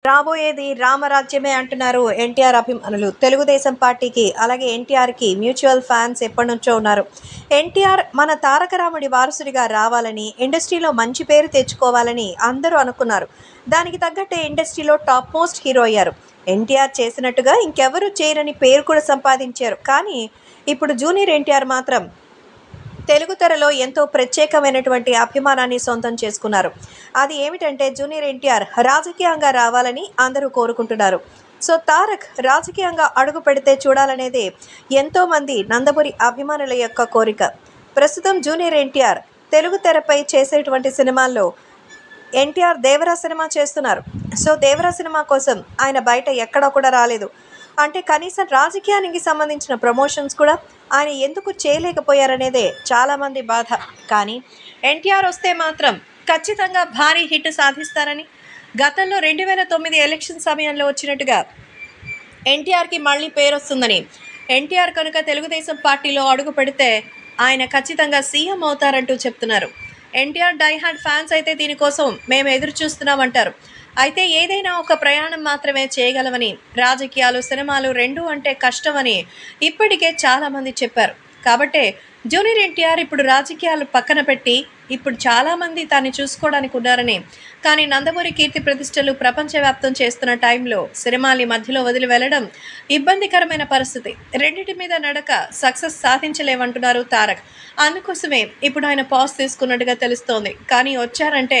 రాబోయేది రామరాజ్యమే అంటున్నారు ఎన్టీఆర్ అభిమానులు. తెలుగుదేశం పార్టీకి అలాగే ఎన్టీఆర్కి మ్యూచువల్ ఫ్యాన్స్ ఎప్పటినుంచో ఉన్నారు. ఎన్టీఆర్ మన తారక రాముడి వారసుడిగా రావాలని, ఇండస్ట్రీలో మంచి పేరు తెచ్చుకోవాలని అందరూ అనుకున్నారు. దానికి తగ్గట్టే ఇండస్ట్రీలో టాప్ మోస్ట్ హీరో అయ్యారు. ఎన్టీఆర్ చేసినట్టుగా ఇంకెవరూ చేయరని పేరు కూడా సంపాదించారు. కానీ ఇప్పుడు జూనియర్ ఎన్టీఆర్ మాత్రం తెలుగు తెరలో ఎంతో ప్రత్యేకమైనటువంటి అభిమానాన్ని సొంతం చేసుకున్నారు. అది ఏమిటంటే జూనియర్ ఎన్టీఆర్ రాజకీయంగా రావాలని అందరూ కోరుకుంటున్నారు. సో తారక్ రాజకీయంగా అడుగు పెడితే చూడాలనేదే ఎంతోమంది నందమూరి అభిమానుల యొక్క కోరిక. ప్రస్తుతం జూనియర్ ఎన్టీఆర్ తెలుగు తెరపై చేసేటువంటి సినిమాల్లో ఎన్టీఆర్ దేవరా సినిమా చేస్తున్నారు. సో దేవరా సినిమా కోసం ఆయన బయట ఎక్కడా కూడా రాలేదు. అంటే కనీసం రాజకీయానికి సంబంధించిన ప్రమోషన్స్ కూడా ఆయన ఎందుకు చేయలేకపోయారనేదే చాలామంది బాధ. కానీ ఎన్టీఆర్ వస్తే మాత్రం ఖచ్చితంగా భారీ హిట్ సాధిస్తారని, గతంలో 2009 ఎలక్షన్ సమయంలో వచ్చినట్టుగా ఎన్టీఆర్కి మళ్ళీ పేరు వస్తుందని, ఎన్టీఆర్ కనుక తెలుగుదేశం పార్టీలో అడుగు పెడితే ఆయన ఖచ్చితంగా సీఎం అవుతారంటూ చెప్తున్నారు. ఎన్టీఆర్ డైహార్డ్ ఫ్యాన్స్ అయితే దీనికోసం మేము ఎదురు చూస్తున్నామంటారు. అయితే ఏదైనా ఒక ప్రయాణం మాత్రమే చేయగలమని, రాజకీయాలు సినిమాలు రెండూ అంటే కష్టమని ఇప్పటికే చాలామంది చెప్పారు. కాబట్టే జూనియర్ ఎన్టీఆర్ ఇప్పుడు రాజకీయాలు పక్కన పెట్టి ఇప్పుడు చాలామంది తాన్ని చూసుకోవడానికి ఉన్నారని, కానీ నందమూరి కీర్తి ప్రతిష్టలు ప్రపంచవ్యాప్తం చేస్తున్న టైంలో సినిమాల్ని మధ్యలో వదిలి వెళ్ళడం ఇబ్బందికరమైన పరిస్థితి. రెండింటి మీద నడక సక్సెస్ సాధించలేమంటున్నారు తారక్. అందుకోసమే ఇప్పుడు ఆయన పాజ్ తీసుకున్నట్టుగా తెలుస్తోంది. కానీ వచ్చారంటే